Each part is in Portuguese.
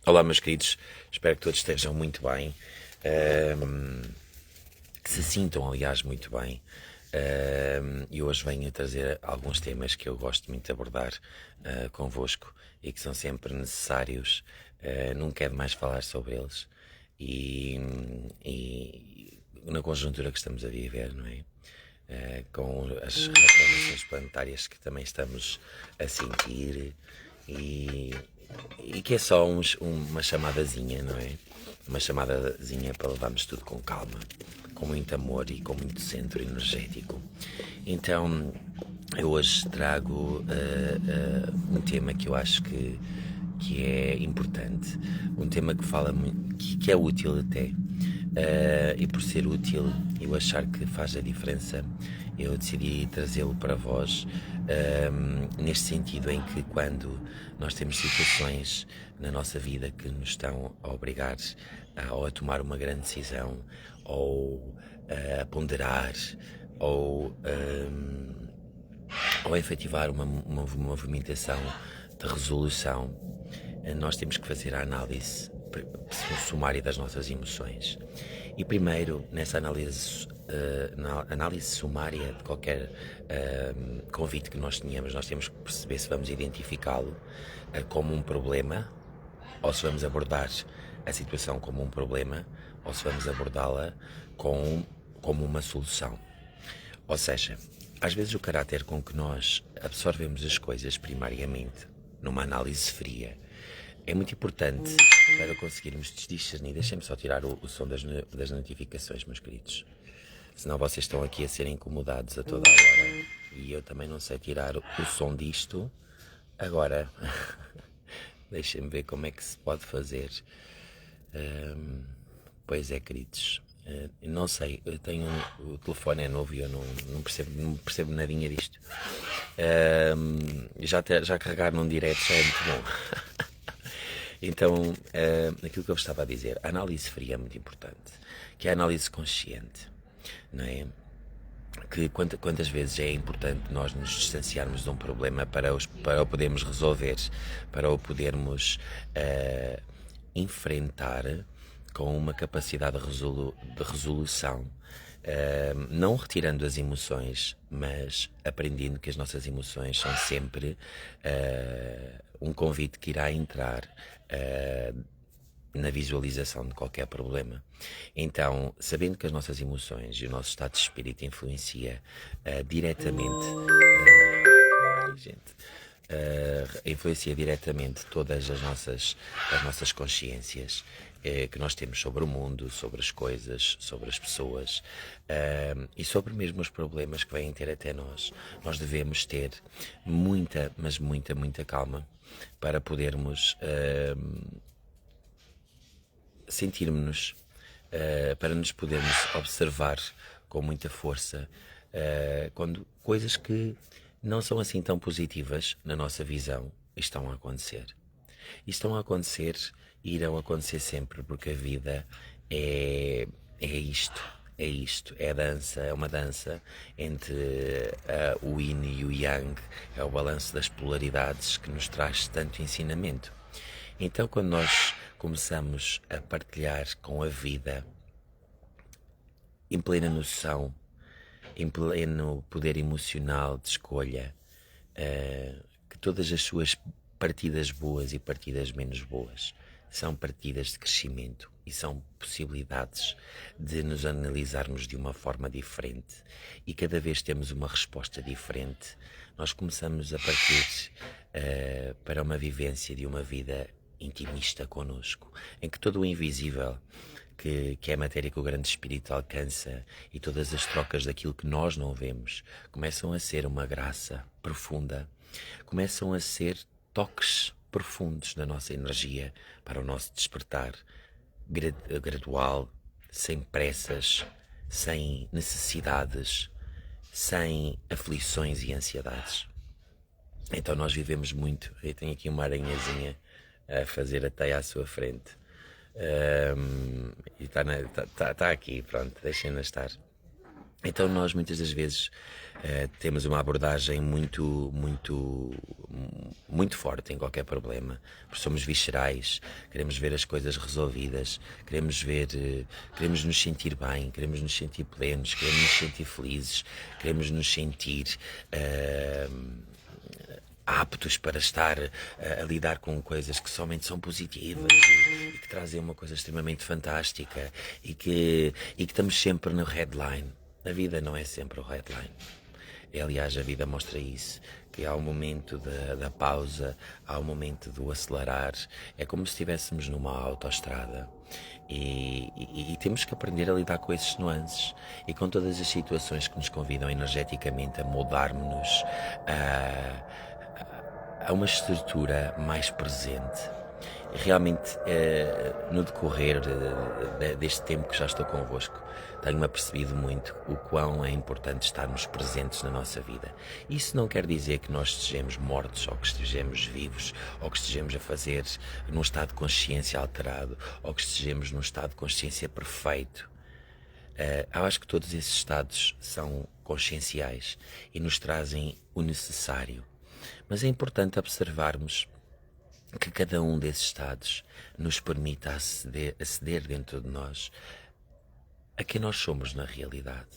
Olá, meus queridos, espero que todos estejam muito bem, que se sintam, aliás, muito bem. E hoje venho trazer alguns temas que eu gosto muito de abordar convosco e que são sempre necessários. Não quero mais falar sobre eles e na conjuntura que estamos a viver, não é? Com as reprovações planetárias que também estamos a sentir e que é só uma chamadazinha, não é? Uma chamadazinha para levarmos tudo com calma, com muito amor e com muito centro energético. Então, eu hoje trago um tema que eu acho que é importante, um tema que fala muito, que é útil até. E por ser útil, eu achar que faz a diferença, eu decidi trazê-lo para vós, neste sentido em que quando nós temos situações na nossa vida que nos estão a obrigar a tomar uma grande decisão, ou a ponderar, ou a efetivar uma movimentação de resolução, nós temos que fazer a análise sumária das nossas emoções. E primeiro, nessa análise, na análise sumária de qualquer convite que nós tenhamos, nós temos que perceber se vamos identificá-lo como um problema, ou se vamos abordar a situação como um problema, ou se vamos abordá-la como uma solução. Ou seja, às vezes o caráter com que nós absorvemos as coisas primariamente, numa análise fria, é muito importante para conseguirmos discernir. Deixem-me só tirar o som das notificações, meus queridos. Senão vocês estão aqui a ser incomodados a toda a hora. E eu também não sei tirar o som disto. Agora, deixem-me ver como é que se pode fazer. Pois é, queridos. Não sei, o telefone é novo e eu não percebo nadinha disto. Já carregar num direto já é muito bom. Então, aquilo que eu vos estava a dizer, a análise fria é muito importante, que é a análise consciente, não é? Que quantas vezes é importante nós nos distanciarmos de um problema para o podermos resolver, para o podermos enfrentar com uma capacidade de resolução, não retirando as emoções, mas aprendendo que as nossas emoções são sempre um convite que irá entrar na visualização de qualquer problema. Então, sabendo que as nossas emoções e o nosso estado de espírito influencia diretamente, influencia diretamente todas as nossas consciências que nós temos sobre o mundo, sobre as coisas, sobre as pessoas, e sobre mesmo os problemas que vêm ter até nós. Nós devemos ter muita, mas muita calma para podermos sentirmos-nos, para nos podermos observar com muita força quando coisas que não são assim tão positivas na nossa visão estão a acontecer. E estão a acontecer e irão acontecer sempre, porque a vida é isto. É isto, é a dança, é uma dança entre o yin e o yang, é o balanço das polaridades que nos traz tanto ensinamento. Então, quando nós começamos a partilhar com a vida, em plena noção, em pleno poder emocional de escolha, que todas as suas partidas boas e partidas menos boas são partidas de crescimento e são possibilidades de nos analisarmos de uma forma diferente, e cada vez temos uma resposta diferente, nós começamos a partir para uma vivência de uma vida intimista connosco, em que todo o invisível, que é a matéria que o grande espírito alcança, e todas as trocas daquilo que nós não vemos, começam a ser uma graça profunda, começam a ser toques profundos da nossa energia para o nosso despertar gradual, sem pressas, sem necessidades, sem aflições e ansiedades. Então nós vivemos muito. Eu tenho aqui uma aranhazinha a fazer a teia à sua frente. E está aqui, pronto, deixem-na estar. Então nós muitas das vezes temos uma abordagem muito forte em qualquer problema, porque somos viscerais, queremos ver as coisas resolvidas, queremos nos sentir bem, queremos nos sentir plenos, queremos nos sentir felizes, queremos nos sentir aptos para estar a lidar com coisas que somente são positivas e que trazem uma coisa extremamente fantástica e que estamos sempre no headline. A vida não é sempre o headline. E, aliás, a vida mostra isso, que há um momento da pausa, há um momento do acelerar. É como se estivéssemos numa autoestrada e temos que aprender a lidar com esses nuances e com todas as situações que nos convidam energeticamente a moldarmos-nos a uma estrutura mais presente. Realmente, no decorrer deste tempo que já estou convosco, tenho-me apercebido muito o quão é importante estarmos presentes na nossa vida. Isso não quer dizer que nós estejamos mortos, ou que estejamos vivos, ou que estejamos a fazer num estado de consciência alterado, ou que estejamos num estado de consciência perfeito. Eu acho que todos esses estados são conscienciais e nos trazem o necessário. Mas é importante observarmos que cada um desses estados nos permita aceder dentro de nós a quem nós somos na realidade.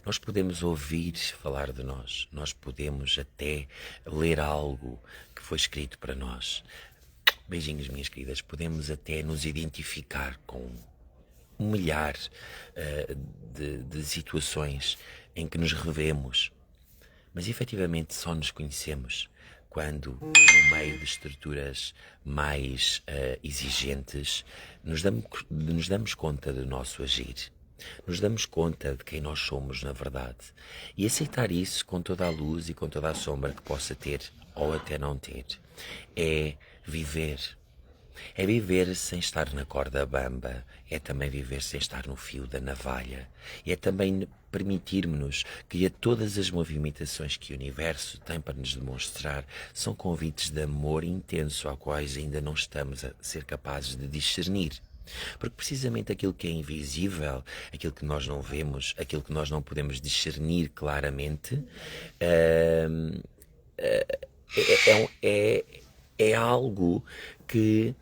Nós podemos ouvir falar de nós, nós podemos até ler algo que foi escrito para nós. Beijinhos, minhas queridas, podemos até nos identificar com um milhar de situações em que nos revemos, mas efetivamente só nos conhecemos quando, no meio de estruturas mais exigentes, nos damos conta do nosso agir. Nos damos conta de quem nós somos na verdade. E aceitar isso com toda a luz e com toda a sombra que possa ter ou até não ter. É viver. É viver sem estar na corda bamba, é também viver sem estar no fio da navalha, e é também permitirmos que a todas as movimentações que o universo tem para nos demonstrar são convites de amor intenso, aos quais ainda não estamos a ser capazes de discernir. Porque precisamente aquilo que é invisível, aquilo que nós não vemos, aquilo que nós não podemos discernir claramente, é algo que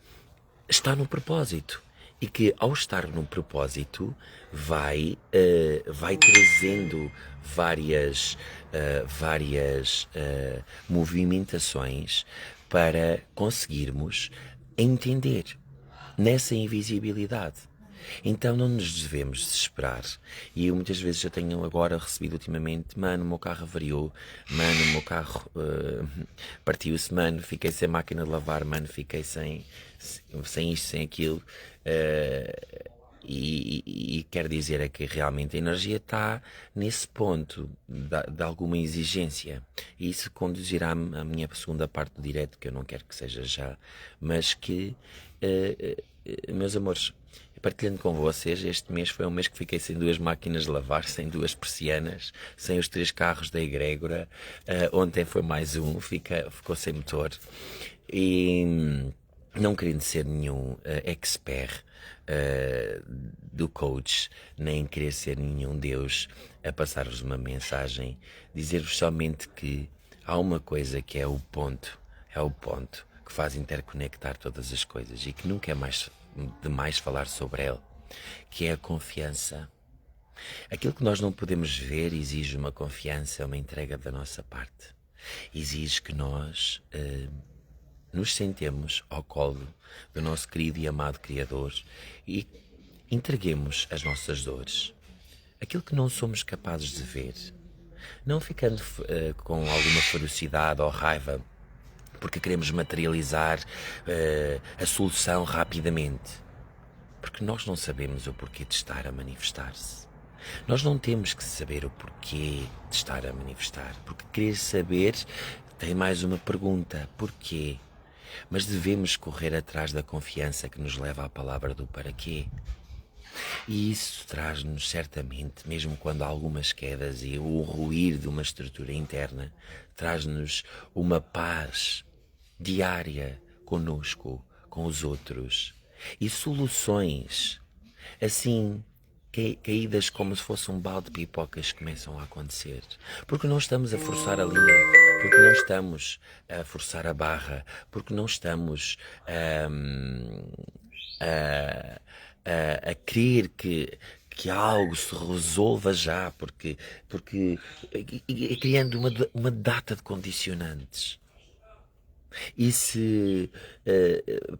está no propósito e que, ao estar no propósito, vai trazendo várias movimentações para conseguirmos entender nessa invisibilidade. Então não nos devemos desesperar. E eu muitas vezes já tenho agora recebido ultimamente: mano, o meu carro avariou, mano, o meu carro partiu-se, mano, fiquei sem máquina de lavar, mano, fiquei sem isto, sem aquilo. E quer dizer é que realmente a energia está nesse ponto de alguma exigência. E isso conduzirá-me à minha segunda parte do direto, que eu não quero que seja já, mas que, meus amores, partilhando com vocês, este mês foi um mês que fiquei sem 2 máquinas de lavar, sem 2 persianas, sem os 3 carros da egrégora. Ontem foi mais um, ficou sem motor. E não querendo ser nenhum expert do coach, nem querer ser nenhum Deus a passar-vos uma mensagem, dizer-vos somente que há uma coisa que é o ponto que faz interconectar todas as coisas e que nunca é mais demais falar sobre ele, que é a confiança. Aquilo que nós não podemos ver exige uma confiança, uma entrega da nossa parte. Exige que nós nos sentemos ao colo do nosso querido e amado Criador e entreguemos as nossas dores, aquilo que não somos capazes de ver, não ficando com alguma ferocidade ou raiva porque queremos materializar a solução rapidamente, porque nós não sabemos o porquê de estar a manifestar-se. Nós não temos que saber o porquê de estar a manifestar, porque querer saber tem mais uma pergunta: porquê? Mas devemos correr atrás da confiança que nos leva à palavra do para quê. E isso traz-nos certamente, mesmo quando há algumas quedas e o ruir de uma estrutura interna, traz-nos uma paz diária conosco, com os outros, e soluções assim caídas como se fosse um balde de pipocas que começam a acontecer. Porque não estamos a forçar a linha, porque não estamos a forçar a barra, porque não estamos a querer que algo se resolva já, porque criando uma data de condicionantes. E se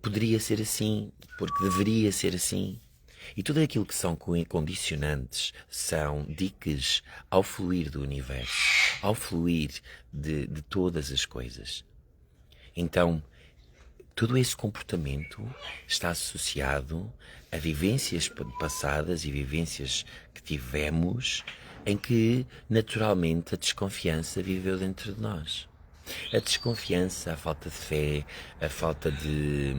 poderia ser assim, porque deveria ser assim. E tudo aquilo que são condicionantes são diques ao fluir do universo, ao fluir de todas as coisas. Então, todo esse comportamento está associado a vivências passadas e vivências que tivemos em que, naturalmente, a desconfiança viveu dentro de nós. A desconfiança, a falta de fé, a falta de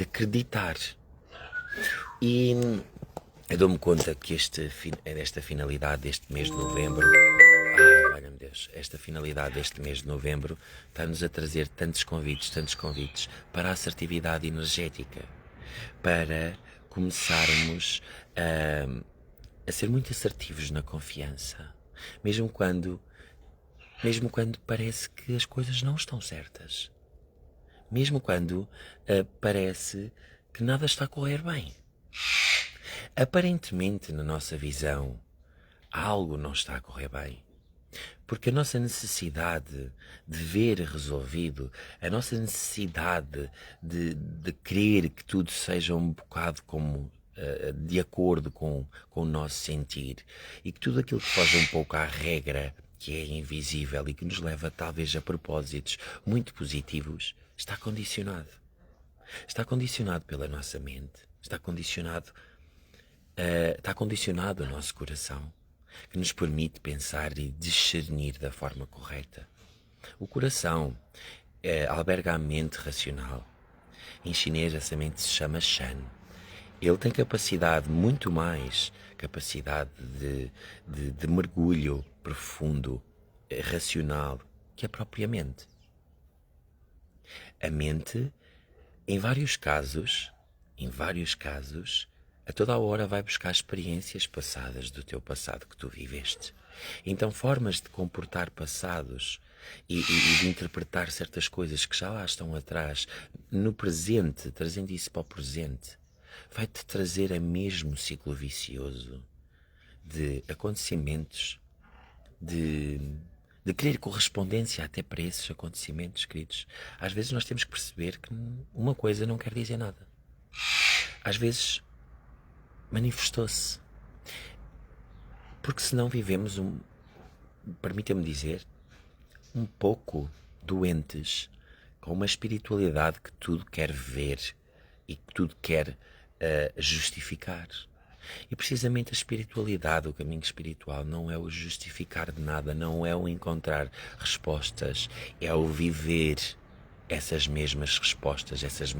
acreditar. E eu dou-me conta que esta finalidade deste mês de novembro, valha-me Deus, esta finalidade deste mês de novembro está-nos a trazer tantos convites para a assertividade energética, para começarmos a ser muito assertivos na confiança. Mesmo quando parece que as coisas não estão certas. Mesmo quando parece que nada está a correr bem. Aparentemente, na nossa visão, algo não está a correr bem. Porque a nossa necessidade de ver resolvido, a nossa necessidade de querer que tudo seja um bocado como de acordo com o nosso sentir, e que tudo aquilo que foge um pouco à regra, que é invisível e que nos leva talvez a propósitos muito positivos, está condicionado. Está condicionado pela nossa mente, está condicionado o nosso coração, que nos permite pensar e discernir da forma correta. O coração alberga a mente racional. Em chinês essa mente se chama Shan. Ele tem muito mais capacidade de mergulho profundo, racional, que a própria mente. A mente, em vários casos, a toda a hora vai buscar experiências passadas do teu passado que tu viveste. Então formas de comportar passados e de interpretar certas coisas que já lá estão atrás, no presente, trazendo isso para o presente, vai-te trazer a mesmo ciclo vicioso de acontecimentos, de querer correspondência até para esses acontecimentos, queridos. Às vezes nós temos que perceber que uma coisa não quer dizer nada. Às vezes manifestou-se. Porque senão vivemos, permita-me dizer, um pouco doentes, com uma espiritualidade que tudo quer ver e que tudo quer justificar. E precisamente a espiritualidade, o caminho espiritual, não é o justificar de nada, não é o encontrar respostas, é o viver essas mesmas respostas, esses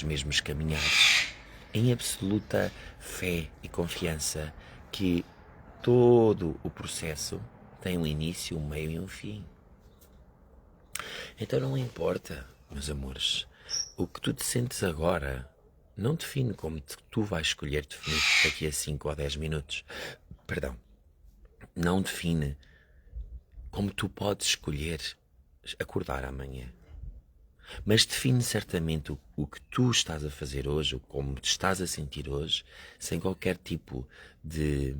mesmos caminhares, em absoluta fé e confiança que todo o processo tem um início, um meio e um fim. Então não importa, meus amores, o que tu te sentes agora não define como tu vais escolher definir daqui a 5 ou 10 minutos. Perdão. Não define como tu podes escolher acordar amanhã. Mas define certamente o que tu estás a fazer hoje, ou como te estás a sentir hoje, sem qualquer tipo de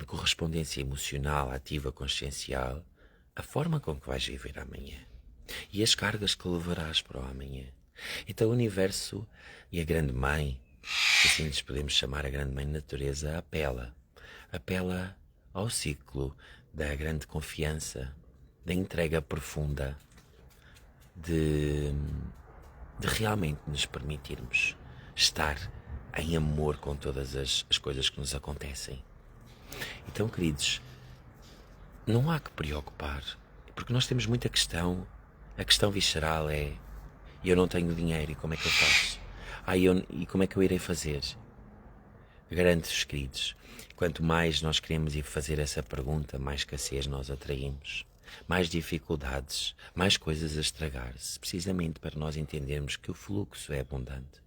correspondência emocional, ativa, consciencial, a forma com que vais viver amanhã e as cargas que levarás para o amanhã. Então o universo e a grande mãe, assim lhes podemos chamar, a grande mãe natureza, apela ao ciclo da grande confiança, da entrega profunda, de realmente nos permitirmos estar em amor com todas as coisas que nos acontecem. Então, queridos, não há que preocupar, porque nós temos muita questão. A questão visceral é: eu não tenho dinheiro, e como é que eu faço? E como é que eu irei fazer? Grandes queridos, quanto mais nós queremos ir fazer essa pergunta, mais escassez nós atraímos, mais dificuldades, mais coisas a estragar-se, precisamente para nós entendermos que o fluxo é abundante.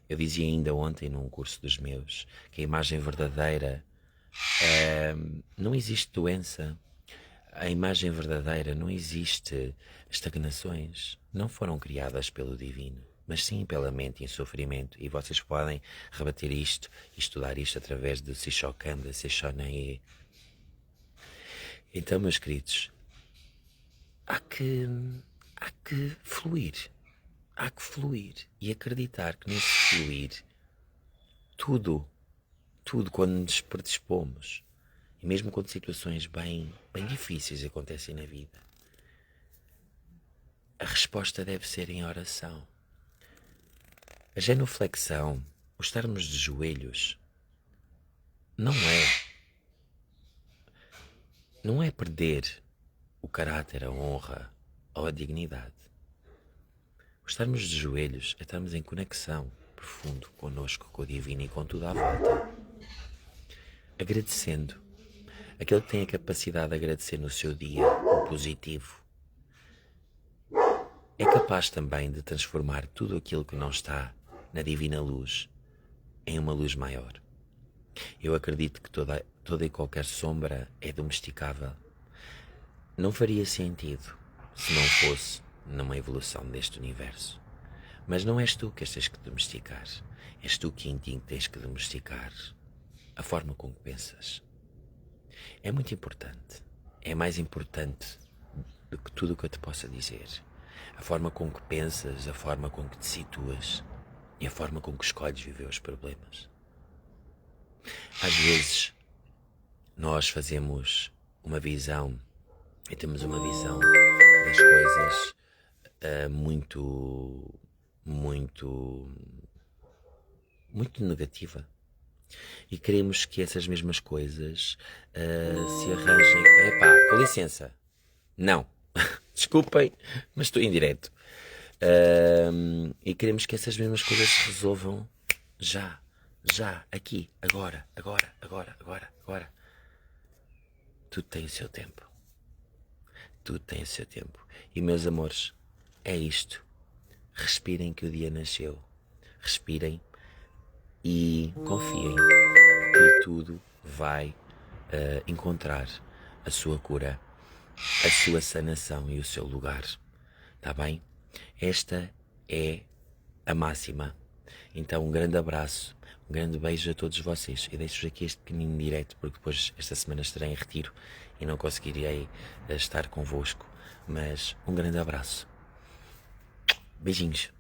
Eu dizia ainda ontem num curso dos meus que a imagem verdadeira não existe doença. A imagem verdadeira não existe estagnações. Não foram criadas pelo divino, mas sim pela mente em sofrimento. E vocês podem rebater isto e estudar isto através do Sishokanda, Sishonae. Então, meus queridos, há que fluir. Há que fluir e acreditar que nesse fluir tudo quando nos predispomos, e mesmo quando situações bem difíceis acontecem na vida, a resposta deve ser em oração. A genuflexão, o estarmos de joelhos, não é perder o caráter, a honra ou a dignidade. O estarmos de joelhos é estarmos em conexão profundo connosco, com o divino e com tudo à volta. Agradecendo. Aquele que tem a capacidade de agradecer no seu dia o positivo é capaz também de transformar tudo aquilo que não está na divina luz em uma luz maior. Eu acredito que toda e qualquer sombra é domesticável. Não faria sentido se não fosse numa evolução deste universo. Mas não és tu que as tens que domesticar. És tu que em ti tens que domesticar a forma como pensas. É muito importante. É mais importante do que tudo o que eu te possa dizer. A forma com que pensas, a forma com que te situas e a forma com que escolhes viver os problemas. Às vezes, nós fazemos uma visão e temos uma visão das coisas muito negativa. E queremos que essas mesmas coisas se arranjem. Epá, com licença. Não. Desculpem, mas estou em direto. E queremos que essas mesmas coisas se resolvam já, aqui, agora. Tudo tem o seu tempo. Tudo tem o seu tempo. E meus amores, é isto. Respirem que o dia nasceu. Respirem e confiem que tudo vai encontrar a sua cura, a sua sanação e o seu lugar. Está bem? Esta é a máxima. Então um grande abraço, um grande beijo a todos vocês. E deixo-vos aqui este pequenino direto, porque depois esta semana estarei em retiro e não conseguirei estar convosco. Mas um grande abraço. Beijinhos.